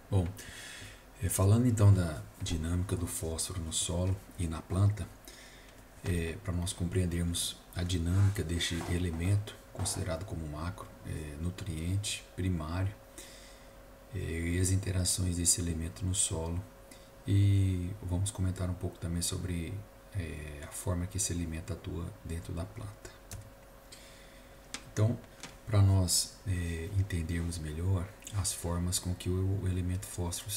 Bom, falando então da dinâmica do fósforo no solo e na planta, para nós compreendermos a dinâmica deste elemento considerado como macro, nutriente primário, e as interações desse elemento no solo, e vamos comentar um pouco também sobre a forma que esse elemento atua dentro da planta. Então, para nós entendermos melhor as formas com que o elemento fósforo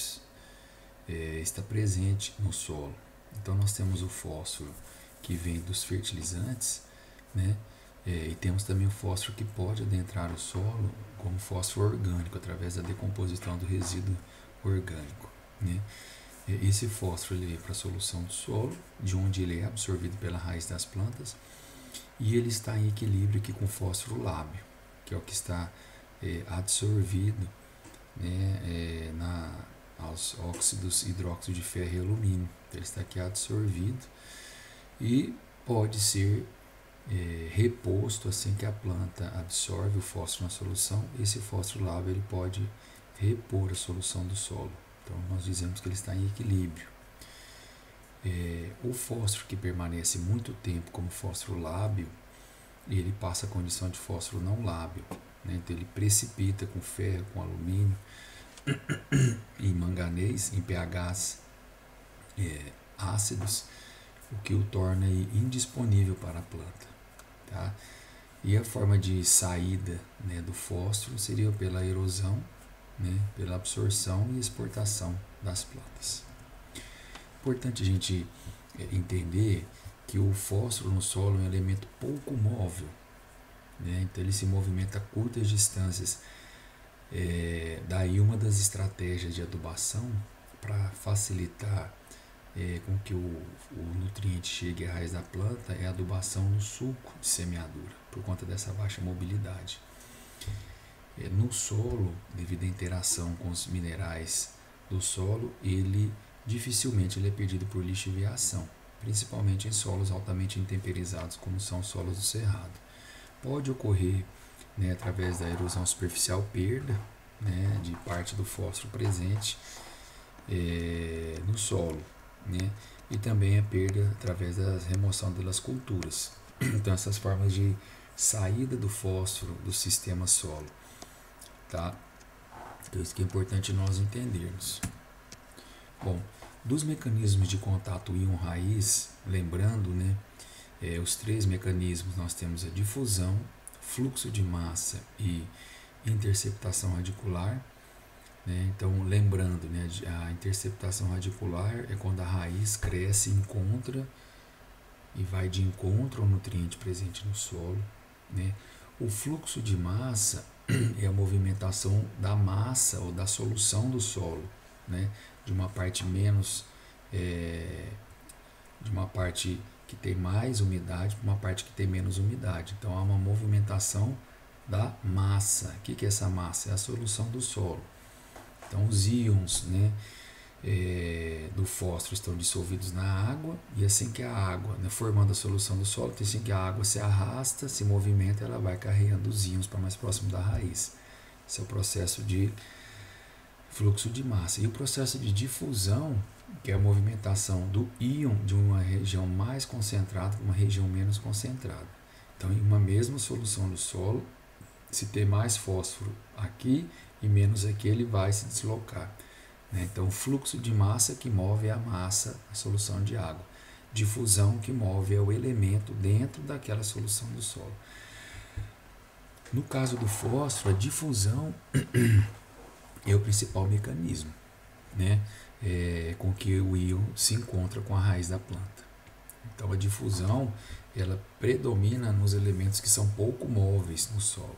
está presente no solo. Então, nós temos o fósforo que vem dos fertilizantes, né? E temos também o fósforo que pode adentrar o solo como fósforo orgânico, através da decomposição do resíduo orgânico, né? Esse fósforo ele vem para a solução do solo, de onde ele é absorvido pela raiz das plantas, e ele está em equilíbrio aqui com o fósforo lábio, que é o que está adsorvido, né, aos óxidos hidróxido de ferro e alumínio. Então, ele está aqui adsorvido e pode ser reposto assim que a planta absorve o fósforo na solução. Esse fósforo lábio ele pode repor a solução do solo. Então nós dizemos que ele está em equilíbrio. O fósforo que permanece muito tempo como fósforo lábio, ele passa a condição de fósforo não lábio, né? Então ele precipita com ferro, com alumínio e manganês em pHs ácidos, o que o torna indisponível para a planta. Tá? E a forma de saída, né, do fósforo seria pela erosão, né, pela absorção e exportação das plantas. Importante a gente entender que o fósforo no solo é um elemento pouco móvel, né? Então ele se movimenta a curtas distâncias. Daí uma das estratégias de adubação para facilitar com que o nutriente chegue à raiz da planta é a adubação no sulco de semeadura, por conta dessa baixa mobilidade. No solo, devido à interação com os minerais do solo, dificilmente ele é perdido por lixo e viação, principalmente em solos altamente intemperizados, como são os solos do cerrado. Pode ocorrer, né, através da erosão superficial, perda, né, de parte do fósforo presente no solo, né, e também a perda através da remoção das culturas. Então essas formas de saída do fósforo do sistema solo, tá? Então isso que é importante nós entendermos. Bom, dos mecanismos de contato íon-raiz, lembrando, né, os três mecanismos, nós temos a difusão, fluxo de massa e interceptação radicular, né? Então, lembrando, né, a interceptação radicular é quando a raiz cresce, encontra e vai de encontro ao nutriente presente no solo, né? O fluxo de massa é a movimentação da massa ou da solução do solo, né? De uma parte menos, de uma parte que tem mais umidade para uma parte que tem menos umidade. Então há uma movimentação da massa. O que é essa massa? É a solução do solo. Então os íons, né, do fósforo estão dissolvidos na água, e assim que a água, né, formando a solução do solo, assim que a água se arrasta, se movimenta, ela vai carregando os íons para mais próximo da raiz. Esse é o processo de fluxo de massa. E o processo de difusão, que é a movimentação do íon de uma região mais concentrada para uma região menos concentrada. Então, em uma mesma solução do solo, se ter mais fósforo aqui e menos aqui, ele vai se deslocar, né? Então, o fluxo de massa que move é a massa, a solução de água. Difusão que move é o elemento dentro daquela solução do solo. No caso do fósforo, a difusão é o principal mecanismo, né, com que o íon se encontra com a raiz da planta. Então a difusão ela predomina nos elementos que são pouco móveis no solo.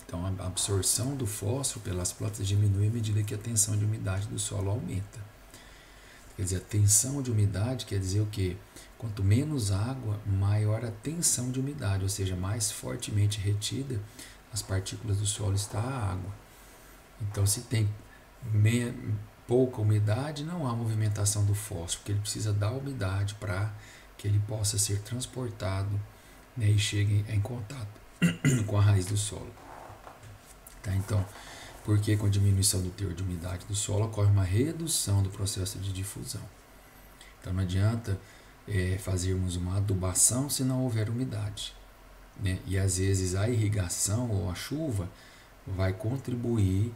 Então a absorção do fósforo pelas plantas diminui à medida que a tensão de umidade do solo aumenta. Quer dizer, a tensão de umidade quer dizer o quê? Quanto menos água, maior a tensão de umidade, ou seja, mais fortemente retida as partículas do solo está a água. Então, se tem pouca umidade, não há movimentação do fósforo, porque ele precisa da umidade para que ele possa ser transportado, né, e chegue em contato com a raiz do solo. Tá? Então, porque com a diminuição do teor de umidade do solo ocorre uma redução do processo de difusão. Então não adianta fazermos uma adubação se não houver umidade, né? E às vezes a irrigação ou a chuva vai contribuir,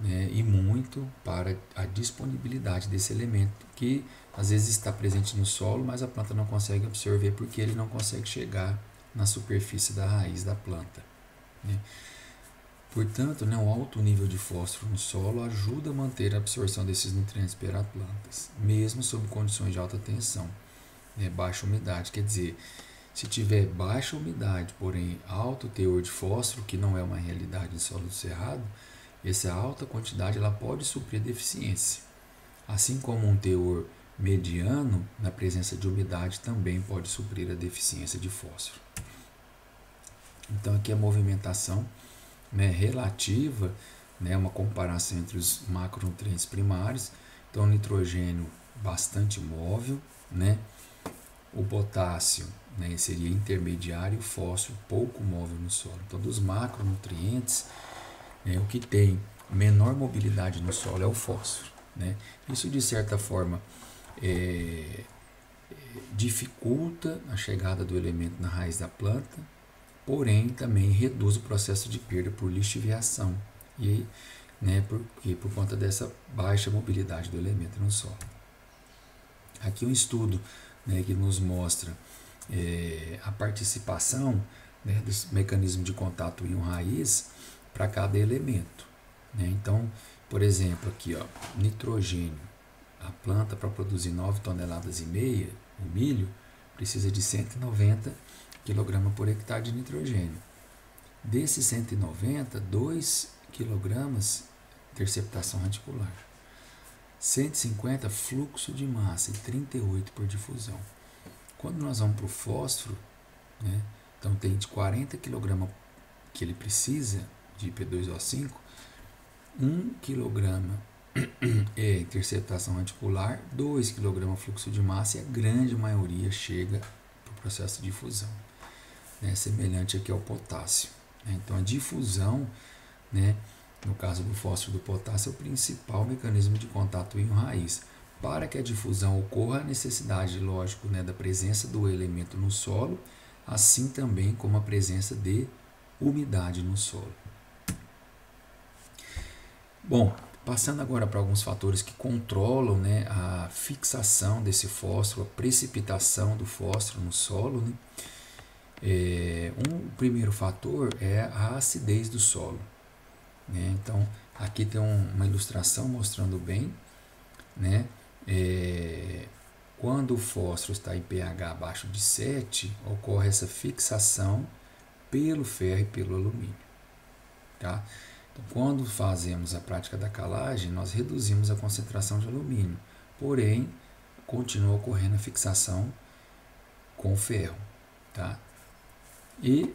né, e muito para a disponibilidade desse elemento que às vezes está presente no solo, mas a planta não consegue absorver porque ele não consegue chegar na superfície da raiz da planta, né? Portanto, né, um alto nível de fósforo no solo ajuda a manter a absorção desses nutrientes pelas plantas, mesmo sob condições de alta tensão, né, baixa umidade. Quer dizer, se tiver baixa umidade, porém alto teor de fósforo, que não é uma realidade em solo do cerrado, essa alta quantidade ela pode suprir a deficiência. Assim como um teor mediano, na presença de umidade, também pode suprir a deficiência de fósforo. Então aqui a movimentação, né, relativa, né, uma comparação entre os macronutrientes primários. Então o nitrogênio bastante móvel, né? O potássio, né, seria intermediário, o fósforo pouco móvel no solo. Então dos macronutrientes, o que tem menor mobilidade no solo é o fósforo, né? Isso de certa forma dificulta a chegada do elemento na raiz da planta, porém também reduz o processo de perda por lixiviação e, né, por conta dessa baixa mobilidade do elemento no solo. Aqui um estudo, né, que nos mostra a participação, né, dos mecanismos de contato íon-raiz para cada elemento, né? Então, por exemplo, aqui, ó, nitrogênio, a planta para produzir 9,5 toneladas, o milho, precisa de 190 kg por hectare de nitrogênio. Desses 190, 2 kg interceptação radicular, 150 fluxo de massa e 38 por difusão. Quando nós vamos para o fósforo, né, então tem de 40 kg que ele precisa de P2O5, 1 kg é interceptação radicular, 2 kg fluxo de massa e a grande maioria chega para o processo de difusão, né, semelhante aqui ao potássio, né? Então a difusão, né, no caso do fósforo e do potássio, é o principal mecanismo de contato íon-raiz. Para que a difusão ocorra, a necessidade, lógico, né, da presença do elemento no solo, assim também como a presença de umidade no solo. Bom, passando agora para alguns fatores que controlam, né, a fixação desse fósforo, a precipitação do fósforo no solo, né? Um primeiro fator é a acidez do solo, né? Então, aqui tem uma ilustração mostrando bem, né? Quando o fósforo está em pH abaixo de 7, ocorre essa fixação pelo ferro e pelo alumínio, tá? Então, quando fazemos a prática da calagem, nós reduzimos a concentração de alumínio, porém, continua ocorrendo a fixação com o ferro, tá? E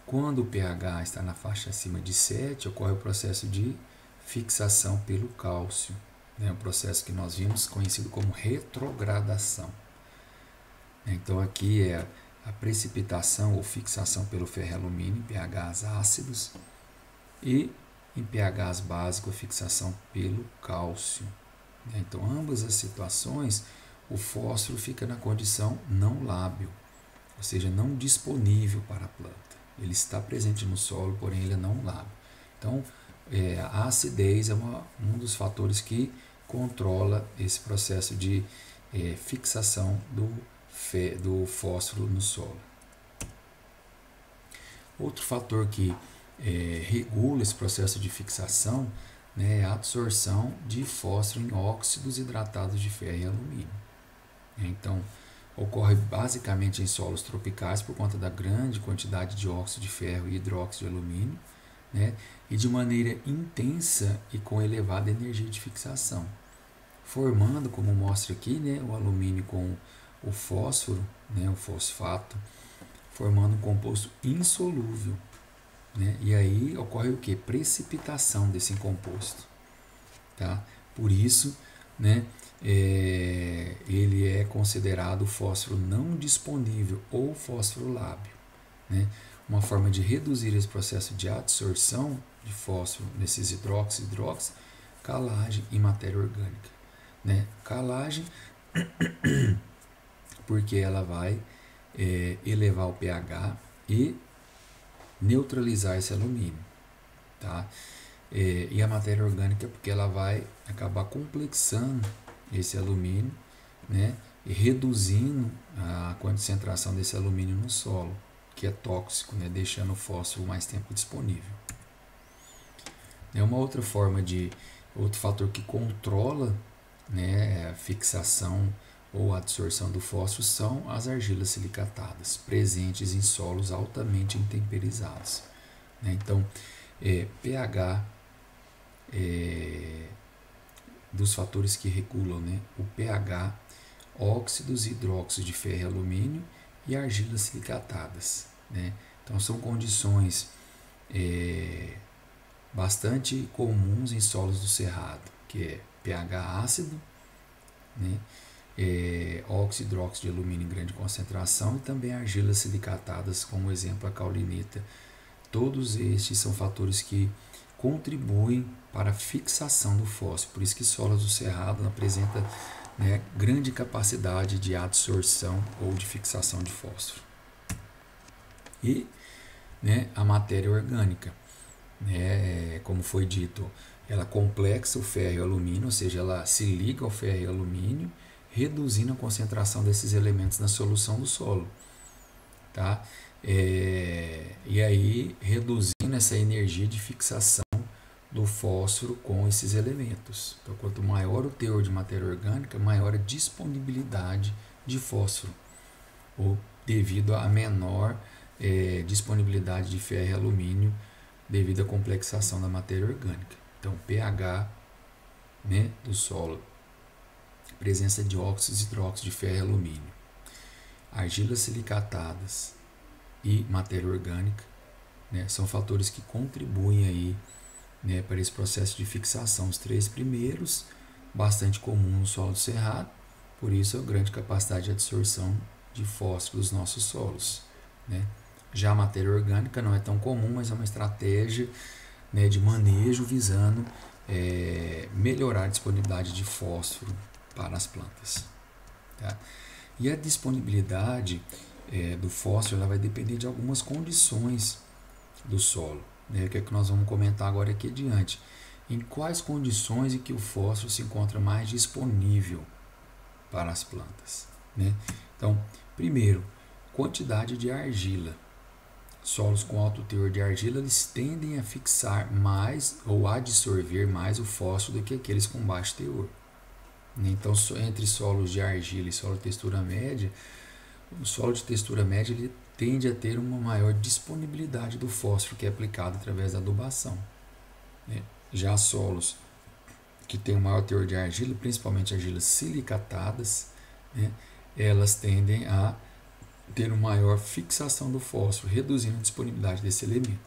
quando o pH está na faixa acima de 7, ocorre o processo de fixação pelo cálcio, né? Um processo que nós vimos conhecido como retrogradação. Então aqui é a precipitação ou fixação pelo ferro e alumínio em pHs ácidos e em pHs básicos a fixação pelo cálcio. Então ambas as situações o fósforo fica na condição não lábil, ou seja, não disponível para a planta. Ele está presente no solo, porém ele é não lábil. Então a acidez é um dos fatores que controla esse processo de fixação do fósforo no solo. Outro fator que regula esse processo de fixação, né, é a absorção de fósforo em óxidos hidratados de ferro e alumínio. Então, ocorre basicamente em solos tropicais por conta da grande quantidade de óxido de ferro e hidróxido de alumínio, né, e de maneira intensa e com elevada energia de fixação, formando, como mostra aqui, né, o alumínio com o fósforo, né, o fosfato, formando um composto insolúvel, né, e aí ocorre o que? Precipitação desse composto, tá? Por isso, né, ele é considerado fósforo não disponível ou fósforo lábil, né? Uma forma de reduzir esse processo de adsorção de fósforo nesses hidróxidos, calagem e matéria orgânica, né? Calagem porque ela vai elevar o pH e neutralizar esse alumínio, tá? E a matéria orgânica porque ela vai acabar complexando esse alumínio, né? E reduzindo a concentração desse alumínio no solo, que é tóxico, né? Deixando o fósforo mais tempo disponível. Outro fator que controla, né, a fixação ou a absorção do fósforo são as argilas silicatadas, presentes em solos altamente intemperizados, né? Então, pH dos fatores que regulam, né, o pH, óxidos e hidróxidos de ferro e alumínio e argilas silicatadas, né? Então, são condições bastante comuns em solos do cerrado, que é pH ácido, né? Óxido e hidróxido de alumínio em grande concentração e também argilas silicatadas, como exemplo a caulinita. Todos estes são fatores que contribuem para a fixação do fósforo, por isso que solos do cerrado apresentam, né, grande capacidade de absorção ou de fixação de fósforo. E, né, a matéria orgânica, né, como foi dito, ela complexa o ferro e o alumínio, ou seja, ela se liga ao ferro e ao alumínio, reduzindo a concentração desses elementos na solução do solo, tá? E aí reduzindo essa energia de fixação do fósforo com esses elementos. Então, quanto maior o teor de matéria orgânica, maior a disponibilidade de fósforo, ou devido à menor disponibilidade de ferro e alumínio devido à complexação da matéria orgânica. Então, pH, né, do solo, presença de óxidos e hidróxidos de ferro e alumínio, argilas silicatadas e matéria orgânica, né, são fatores que contribuem aí, né, para esse processo de fixação. Os três primeiros, bastante comum no solo do cerrado, por isso a grande capacidade de absorção de fósforo dos nossos solos, né. Já a matéria orgânica não é tão comum, mas é uma estratégia, né, de manejo visando melhorar a disponibilidade de fósforo para as plantas, tá? E a disponibilidade do fósforo ela vai depender de algumas condições do solo, né, que é que nós vamos comentar agora aqui adiante. Em quais condições em que o fósforo se encontra mais disponível para as plantas, né? Então, primeiro, quantidade de argila. Solos com alto teor de argila eles tendem a fixar mais ou a absorver mais o fósforo do que aqueles com baixo teor. Então, entre solos de argila e solo de textura média, o solo de textura média ele tende a ter uma maior disponibilidade do fósforo que é aplicado através da adubação, né? Já solos que têm um maior teor de argila, principalmente argilas silicatadas, né, elas tendem a ter uma maior fixação do fósforo, reduzindo a disponibilidade desse elemento.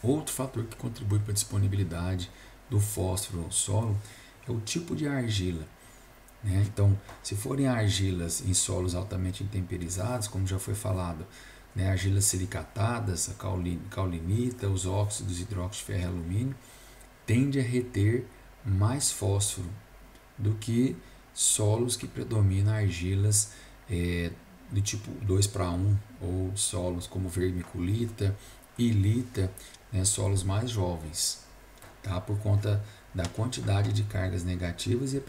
Outro fator que contribui para a disponibilidade do fósforo no solo é o tipo de argila, né? Então, se forem argilas em solos altamente intemperizados, como já foi falado, né, argilas silicatadas, a caulinita, os óxidos, hidróxido de ferro e alumínio, tende a reter mais fósforo do que solos que predominam argilas do tipo 2:1, ou solos como vermiculita, ilita, né, solos mais jovens, tá? Por conta da quantidade de cargas negativas e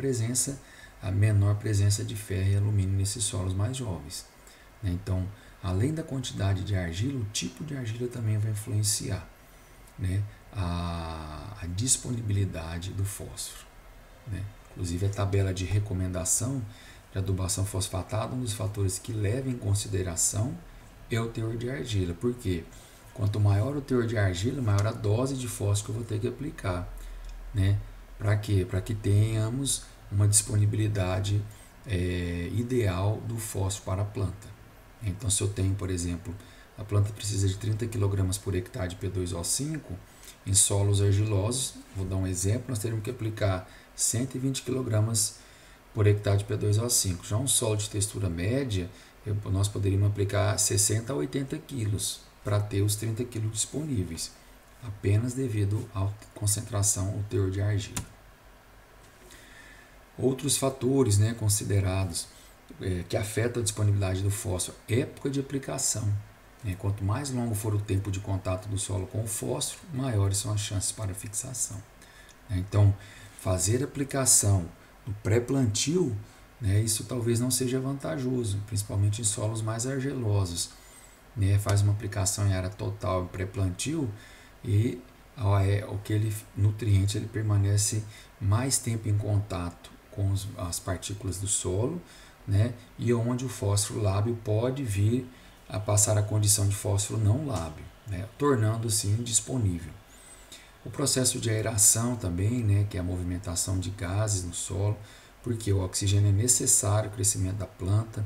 a menor presença de ferro e alumínio nesses solos mais jovens, né? Então, além da quantidade de argila, o tipo de argila também vai influenciar, né, a disponibilidade do fósforo, né? Inclusive, a tabela de recomendação de adubação fosfatada, um dos fatores que leva em consideração é o teor de argila. Por quê? Quanto maior o teor de argila, maior a dose de fósforo que eu vou ter que aplicar, né? Para quê? Para que tenhamos uma disponibilidade ideal do fósforo para a planta. Então, se eu tenho, por exemplo, a planta precisa de 30 kg por hectare de P2O5, em solos argilosos, vou dar um exemplo, nós teremos que aplicar 120 kg por hectare de P2O5. Já um solo de textura média, nós poderíamos aplicar 60 a 80 kg para ter os 30 kg disponíveis. apenas devido à concentração ou teor de argila. Outros fatores, né, considerados que afetam a disponibilidade do fósforo: época de aplicação. Quanto mais longo for o tempo de contato do solo com o fósforo, maiores são as chances para fixação. Então, fazer aplicação no pré-plantio, isso talvez não seja vantajoso, principalmente em solos mais argilosos. Faz uma aplicação em área total em pré-plantio e aquele nutriente ele permanece mais tempo em contato com as partículas do solo, e onde o fósforo lábil pode vir a passar a condição de fósforo não lábil, tornando-se indisponível. O processo de aeração também, que é a movimentação de gases no solo, porque o oxigênio é necessário ao crescimento da planta,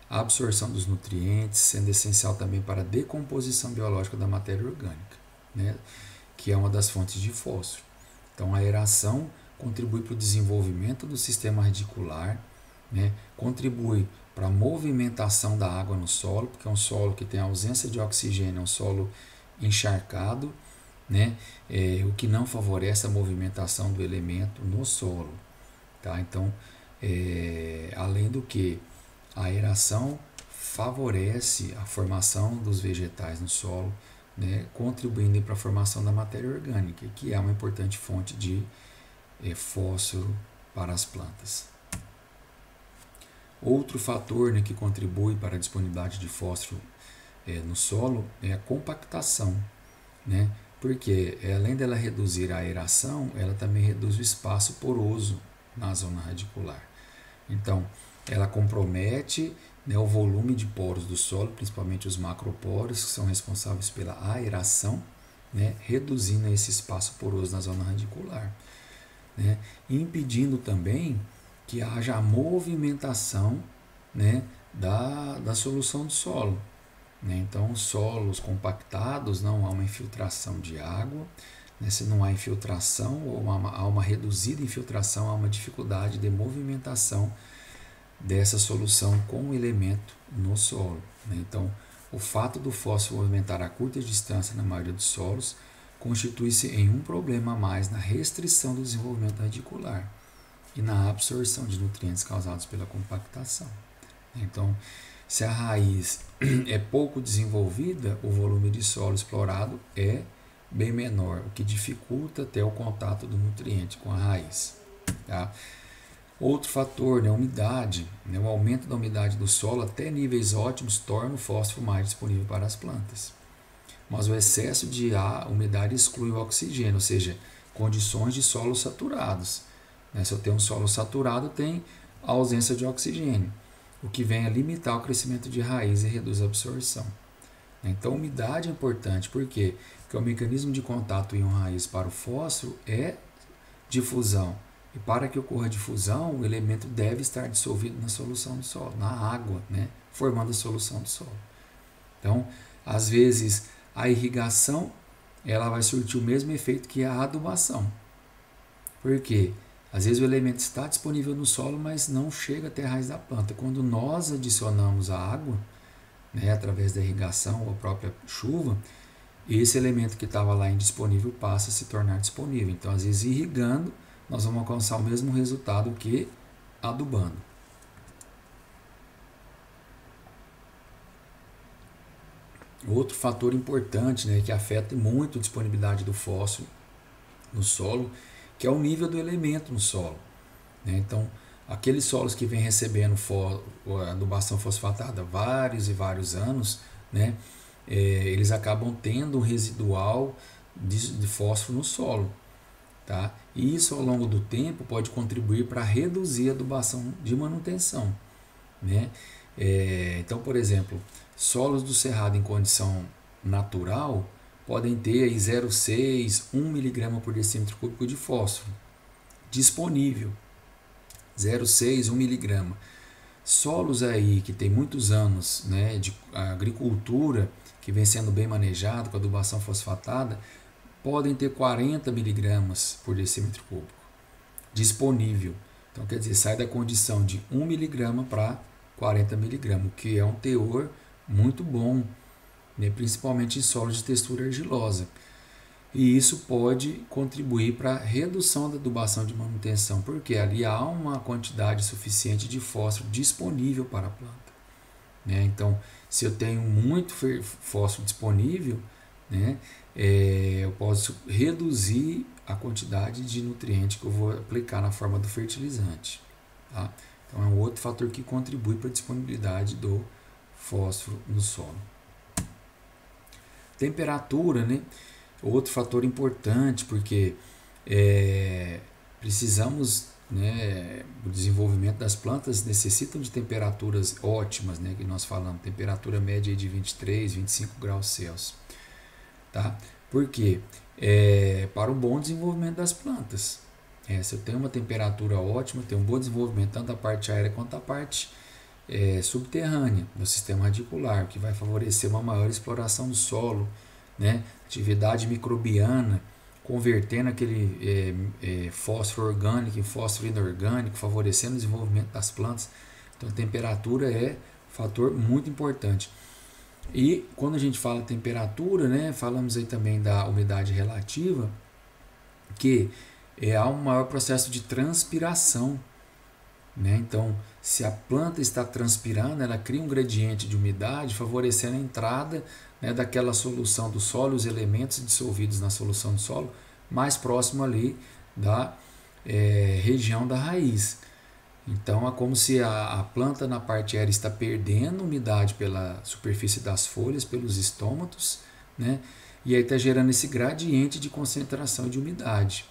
a absorção dos nutrientes, sendo essencial também para a decomposição biológica da matéria orgânica, que é uma das fontes de fósforo. Então, a aeração contribui para o desenvolvimento do sistema radicular, contribui para a movimentação da água no solo, porque é um solo que tem ausência de oxigênio, é um solo encharcado, o que não favorece a movimentação do elemento no solo. Tá? Então, além do que, a aeração favorece a formação dos vegetais no solo, contribuindo para a formação da matéria orgânica, que é uma importante fonte de fósforo para as plantas. Outro fator que contribui para a disponibilidade de fósforo no solo é a compactação, porque além dela reduzir a aeração, ela também reduz o espaço poroso na zona radicular. Então, ela compromete o volume de poros do solo, principalmente os macroporos, que são responsáveis pela aeração, reduzindo esse espaço poroso na zona radicular, impedindo também que haja a movimentação da solução do solo. Então, solos compactados, não há uma infiltração de água. Se não há infiltração ou há uma reduzida infiltração, há uma dificuldade de movimentação dessa solução com o elemento no solo. Então, o fato do fósforo movimentar a curta distância na maioria dos solos constitui-se em um problema a mais na restrição do desenvolvimento radicular e na absorção de nutrientes causados pela compactação. Então, se a raiz é pouco desenvolvida, o volume de solo explorado é bem menor, o que dificulta até o contato do nutriente com a raiz. Tá? Outro fator, a umidade. O aumento da umidade do solo até níveis ótimos torna o fósforo mais disponível para as plantas. Mas o excesso de umidade exclui o oxigênio, ou seja, condições de solos saturados. Se eu tenho um solo saturado, tem a ausência de oxigênio, o que vem a limitar o crescimento de raiz e reduz a absorção. Então, a umidade é importante, por quê? Porque o mecanismo de contato íon-raiz para o fósforo é difusão. E para que ocorra difusão, o elemento deve estar dissolvido na solução do solo, na água, formando a solução do solo. Então, às vezes, a irrigação ela vai surtir o mesmo efeito que a adubação. Por quê? Às vezes o elemento está disponível no solo, mas não chega até a raiz da planta. Quando nós adicionamos a água, através da irrigação ou a própria chuva, esse elemento que estava lá indisponível passa a se tornar disponível. Então, às vezes, irrigando, nós vamos alcançar o mesmo resultado que adubando. Outro fator importante, que afeta muito a disponibilidade do fósforo no solo, que é o nível do elemento no solo. Então, aqueles solos que vêm recebendo adubação fosfatada vários e vários anos, eles acabam tendo um residual de fósforo no solo. Tá? E isso, ao longo do tempo, pode contribuir para reduzir a adubação de manutenção. Então, por exemplo, solos do cerrado em condição natural podem ter aí 0,6, 1 mg por decímetro cúbico de fósforo disponível. 0,6, 1 mg. Solos aí que tem muitos anos de agricultura, que vem sendo bem manejado com adubação fosfatada, podem ter 40 mg por decímetro cúbico disponível. Então, quer dizer, sai da condição de 1 mg para 40 mg, que é um teor muito bom, principalmente em solos de textura argilosa. E isso pode contribuir para a redução da adubação de manutenção, porque ali há uma quantidade suficiente de fósforo disponível para a planta, né? Então, se eu tenho muito fósforo disponível, né, eu posso reduzir a quantidade de nutriente que eu vou aplicar na forma do fertilizante. Tá? Então, é um outro fator que contribui para a disponibilidade do fósforo no solo. Temperatura, né? Outro fator importante, porque precisamos, né, o desenvolvimento das plantas necessitam de temperaturas ótimas, né, que nós falamos, temperatura média de 23, 25 graus Celsius. Tá? Por quê? Para o bom desenvolvimento das plantas. Se eu tenho uma temperatura ótima, tenho um bom desenvolvimento tanto da parte aérea quanto da parte subterrânea do sistema radicular, que vai favorecer uma maior exploração do solo, né? Atividade microbiana, convertendo aquele fósforo orgânico em fósforo inorgânico, favorecendo o desenvolvimento das plantas. Então a temperatura é um fator muito importante. E quando a gente fala temperatura, né, falamos aí também da umidade relativa, que há um maior processo de transpiração, né? Então, se a planta está transpirando, ela cria um gradiente de umidade, favorecendo a entrada, né, daquela solução do solo, os elementos dissolvidos na solução do solo, mais próximo ali da região da raiz. Então, é como se a planta na parte aérea está perdendo umidade pela superfície das folhas, pelos estômatos, né? E aí está gerando esse gradiente de concentração de umidade.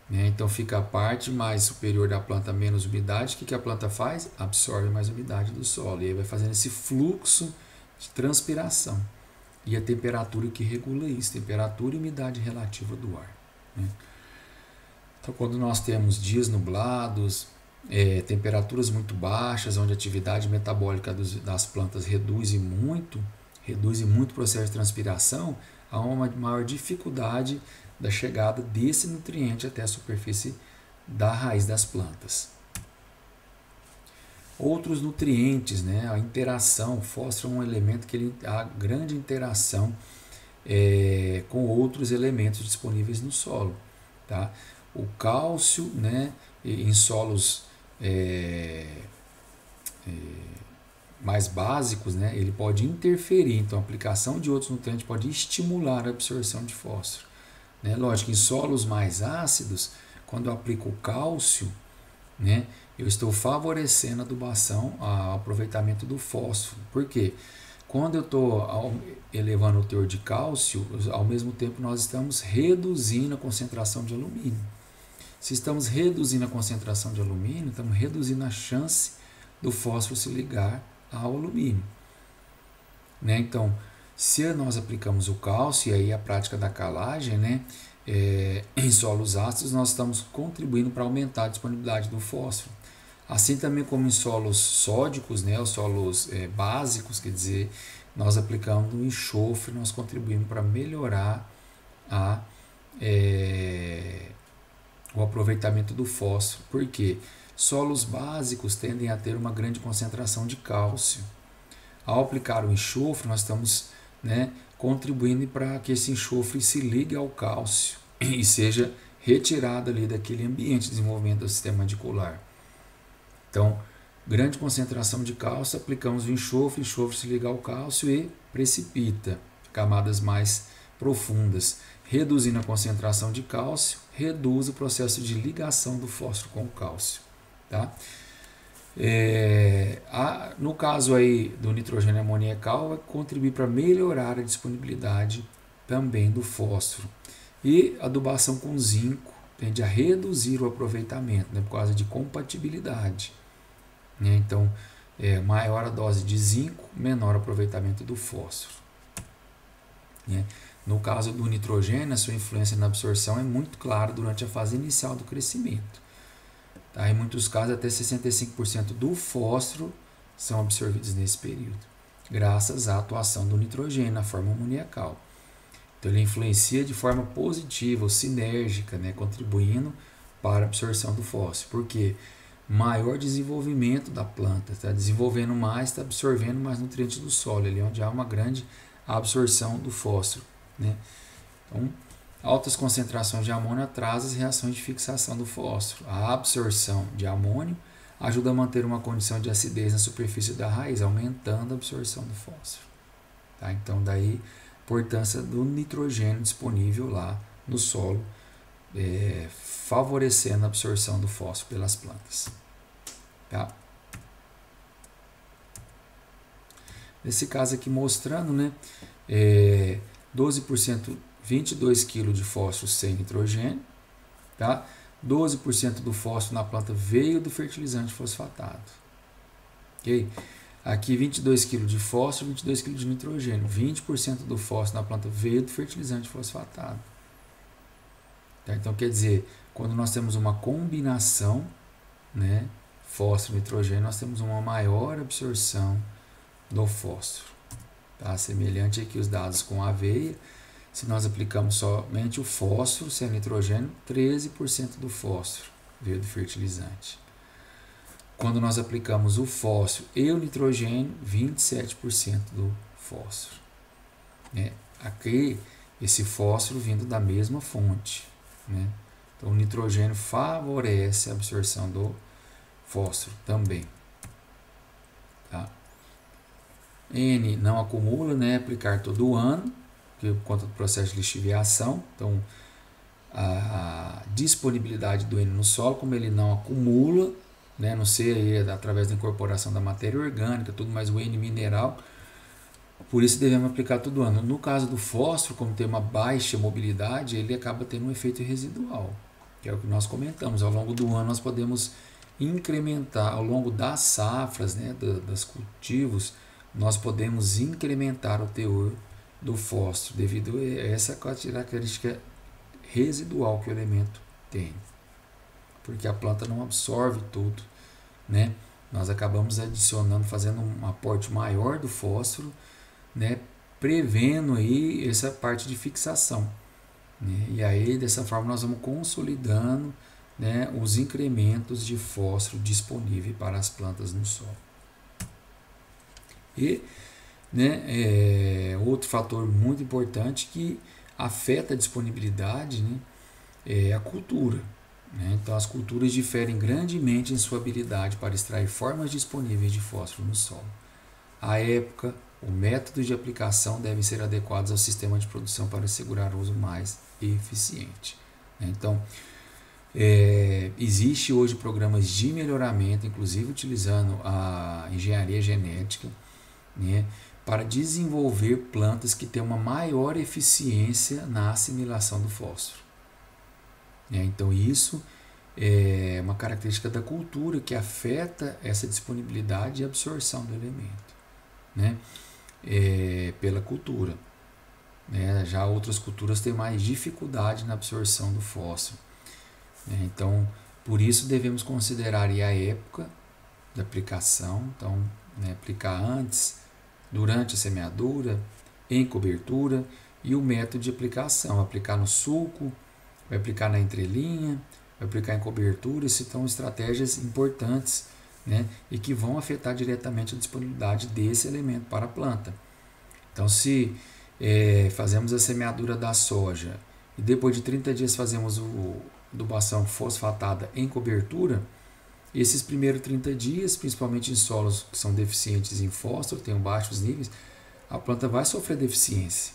Então fica a parte mais superior da planta menos umidade. O que a planta faz? Absorve mais umidade do solo. E aí vai fazendo esse fluxo de transpiração. E a temperatura que regula isso, temperatura e umidade relativa do ar. Então quando nós temos dias nublados, temperaturas muito baixas, onde a atividade metabólica das plantas reduz muito o processo de transpiração, há uma maior dificuldade da chegada desse nutriente até a superfície da raiz das plantas. Outros nutrientes, né? A interação, o fósforo é um elemento que há grande interação com outros elementos disponíveis no solo. Tá? O cálcio, né, em solos mais básicos, né, ele pode interferir, então a aplicação de outros nutrientes pode estimular a absorção de fósforo. Lógico, em solos mais ácidos, quando eu aplico o cálcio, né, eu estou favorecendo a adubação, o aproveitamento do fósforo. Por quê? Quando eu estou elevando o teor de cálcio, ao mesmo tempo nós estamos reduzindo a concentração de alumínio. Se estamos reduzindo a concentração de alumínio, estamos reduzindo a chance do fósforo se ligar ao alumínio. Então, se nós aplicamos o cálcio e aí a prática da calagem, né, em solos ácidos, nós estamos contribuindo para aumentar a disponibilidade do fósforo. Assim também como em solos sódicos, né, os solos básicos, quer dizer, nós aplicando o enxofre, nós contribuímos para melhorar o aproveitamento do fósforo. Por quê? Solos básicos tendem a ter uma grande concentração de cálcio. Ao aplicar o enxofre, nós estamos contribuindo para que esse enxofre se ligue ao cálcio e seja retirado ali daquele ambiente de desenvolvimento do sistema radicular. Então, grande concentração de cálcio, aplicamos o enxofre se liga ao cálcio e precipita camadas mais profundas. Reduzindo a concentração de cálcio, reduz o processo de ligação do fósforo com o cálcio. Tá? No caso aí do nitrogênio amoniacal, vai contribuir para melhorar a disponibilidade também do fósforo. E a adubação com zinco tende a reduzir o aproveitamento, por causa de compatibilidade. Então, maior a dose de zinco, menor o aproveitamento do fósforo. No caso do nitrogênio, a sua influência na absorção é muito clara durante a fase inicial do crescimento. Tá? Em muitos casos, até 65% do fósforo são absorvidos nesse período, graças à atuação do nitrogênio na forma amoniacal. Então, ele influencia de forma positiva ou sinérgica, contribuindo para a absorção do fósforo. Por quê? Maior desenvolvimento da planta, está desenvolvendo mais, está absorvendo mais nutrientes do solo, ali onde há uma grande absorção do fósforo. Então, Altas concentrações de amônio atrasam as reações de fixação do fósforo. A absorção de amônio ajuda a manter uma condição de acidez na superfície da raiz, aumentando a absorção do fósforo. Tá? Então, daí a importância do nitrogênio disponível lá no solo, favorecendo a absorção do fósforo pelas plantas. Tá? Nesse caso aqui mostrando, né, 12%, 22 kg de fósforo sem nitrogênio, tá? 12% do fósforo na planta veio do fertilizante fosfatado. Ok? Aqui 22 kg de fósforo, 22 kg de nitrogênio. 20% do fósforo na planta veio do fertilizante fosfatado. Tá? Então quer dizer, quando nós temos uma combinação, né, fósforo e nitrogênio, nós temos uma maior absorção do fósforo. Tá? Semelhante aqui os dados com a aveia. Se nós aplicamos somente o fósforo sem nitrogênio, 13% do fósforo veio do fertilizante. Quando nós aplicamos o fósforo e o nitrogênio, 27% do fósforo. Aqui, esse fósforo vindo da mesma fonte. Né? Então, o nitrogênio favorece a absorção do fósforo também. Tá? N não acumula, né? Aplicar todo ano, por conta do processo de lixiviação. Então, a disponibilidade do N no solo, como ele não acumula, né, não sei, através da incorporação da matéria orgânica, tudo mais o N mineral, por isso devemos aplicar todo ano. No caso do fósforo, como tem uma baixa mobilidade, ele acaba tendo um efeito residual, que é o que nós comentamos. Ao longo do ano nós podemos incrementar, ao longo das safras, né, dos cultivos, nós podemos incrementar o teor do fósforo devido a essa característica residual que o elemento tem, porque a planta não absorve tudo, né? Nós acabamos adicionando, fazendo um aporte maior do fósforo, né? Prevendo aí essa parte de fixação, né? E aí dessa forma nós vamos consolidando, né, os incrementos de fósforo disponíveis para as plantas no solo. E, né, outro fator muito importante que afeta a disponibilidade, né, é a cultura. Né? Então, as culturas diferem grandemente em sua habilidade para extrair formas disponíveis de fósforo no solo. A época, o método de aplicação devem ser adequados ao sistema de produção para assegurar o uso mais eficiente. Né? Então, existe hoje programas de melhoramento, inclusive utilizando a engenharia genética, né, para desenvolver plantas que tenham uma maior eficiência na assimilação do fósforo. Então isso é uma característica da cultura que afeta essa disponibilidade e absorção do elemento, né? Pela cultura. Né? Já outras culturas têm mais dificuldade na absorção do fósforo. Né? Então, por isso devemos considerar a época da aplicação. Então, né, aplicar antes, durante a semeadura, em cobertura, e o método de aplicação, aplicar no sulco, vai aplicar na entrelinha, vai aplicar em cobertura. Isso são estratégias importantes, né, e que vão afetar diretamente a disponibilidade desse elemento para a planta. Então, se fazemos a semeadura da soja e depois de 30 dias fazemos a adubação fosfatada em cobertura, esses primeiros 30 dias, principalmente em solos que são deficientes em fósforo, têm baixos níveis, a planta vai sofrer deficiência.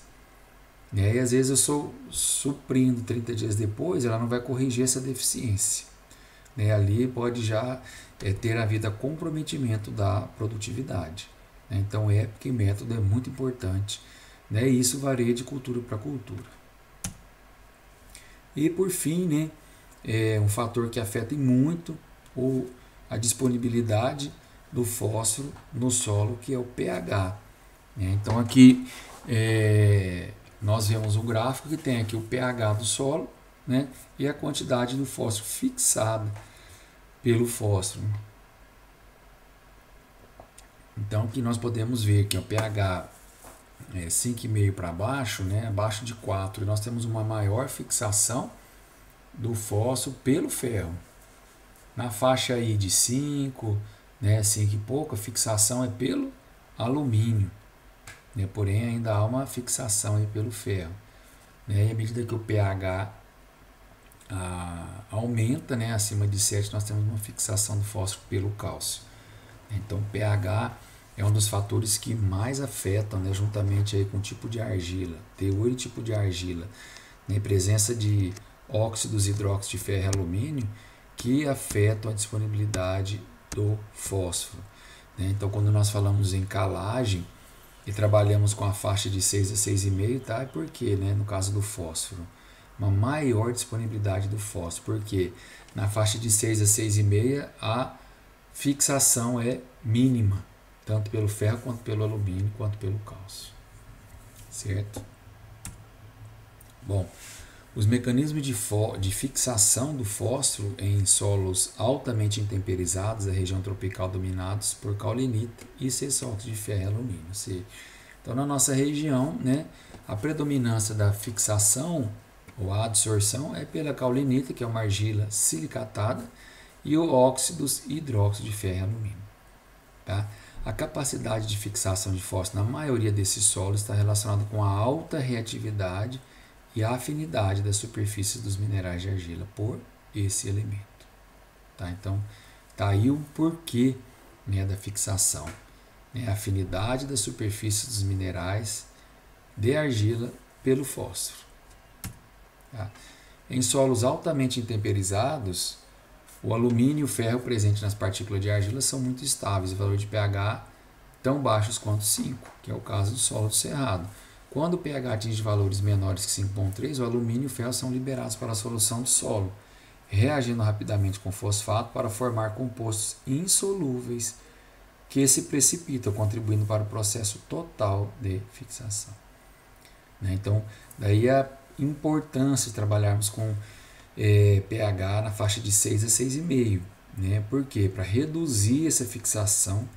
Né? E às vezes eu estou suprindo 30 dias depois, ela não vai corrigir essa deficiência. Né? Ali pode já ter havido a comprometimento da produtividade. Né? Então, época e método é muito importante. Né? E isso varia de cultura para cultura. E por fim, né, um fator que afeta muito a disponibilidade do fósforo no solo, que é o pH. Então aqui nós vemos o gráfico que tem aqui o pH do solo, né, e a quantidade do fósforo fixada pelo fósforo. Então aqui nós podemos ver que o pH 5,5 para baixo, né, abaixo de 4, nós temos uma maior fixação do fósforo pelo ferro. Na faixa aí de 5, né, 5 e pouco, a fixação é pelo alumínio, né, porém ainda há uma fixação aí pelo ferro. né? E à medida que o pH aumenta, né, acima de 7, nós temos uma fixação do fósforo pelo cálcio. Então, o pH é um dos fatores que mais afetam, né, juntamente aí com o tipo de argila, teor e tipo de argila, né, presença de óxidos e hidróxidos de ferro e alumínio, que afetam a disponibilidade do fósforo, né? Então, quando nós falamos em calagem e trabalhamos com a faixa de 6 a 6,5, tá? É porque, né, no caso do fósforo, uma maior disponibilidade do fósforo, porque na faixa de 6 a 6,5 a fixação é mínima, tanto pelo ferro quanto pelo alumínio, quanto pelo cálcio, certo? Bom, os mecanismos de fixação do fósforo em solos altamente intemperizados, da região tropical dominados por caulinita e sesóxido de ferro e alumínio. Então, na nossa região, né, a predominância da fixação ou a adsorção é pela caulinita, que é uma argila silicatada, e o óxidos e hidróxido de ferro e alumínio. Tá? A capacidade de fixação de fósforo na maioria desses solos está relacionada com a alta reatividade e a afinidade das superfícies dos minerais de argila por esse elemento. Tá? Então, tá aí o porquê, né, da fixação. Né? A afinidade das superfícies dos minerais de argila pelo fósforo. Tá? Em solos altamente intemperizados, o alumínio e o ferro presentes nas partículas de argila são muito estáveis, o valor de pH tão baixos quanto 5, que é o caso do solo do cerrado. Quando o pH atinge valores menores que 5,3, o alumínio e o ferro são liberados para a solução do solo, reagindo rapidamente com fosfato para formar compostos insolúveis que se precipitam, contribuindo para o processo total de fixação. Então, daí a importância de trabalharmos com pH na faixa de 6 a 6,5. Né? Por quê? Para reduzir essa fixação,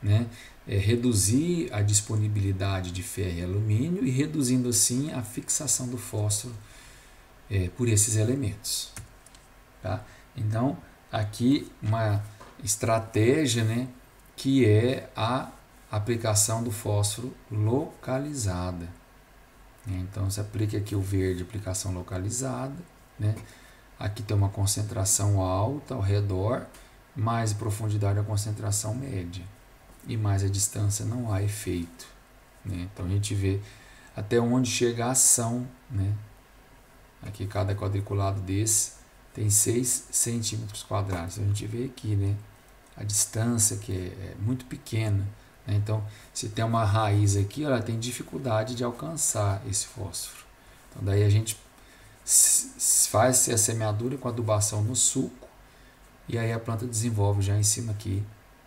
né? Reduzir a disponibilidade de ferro e alumínio e reduzindo assim a fixação do fósforo por esses elementos. Tá? Então, aqui uma estratégia, né, que é a aplicação do fósforo localizada. Então, se aplica aqui o verde, aplicação localizada. Né? Aqui tem uma concentração alta ao redor, mais profundidade a concentração média. E mais a distância não há efeito. Né? Então, a gente vê até onde chega a ação. Né? Aqui, cada quadriculado desse tem 6 centímetros quadrados. A gente vê aqui, né, a distância que é muito pequena. Né? Então, se tem uma raiz aqui, ela tem dificuldade de alcançar esse fósforo. Então, daí a gente faz a semeadura com adubação no suco e aí a planta desenvolve já em cima aqui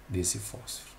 desse fósforo.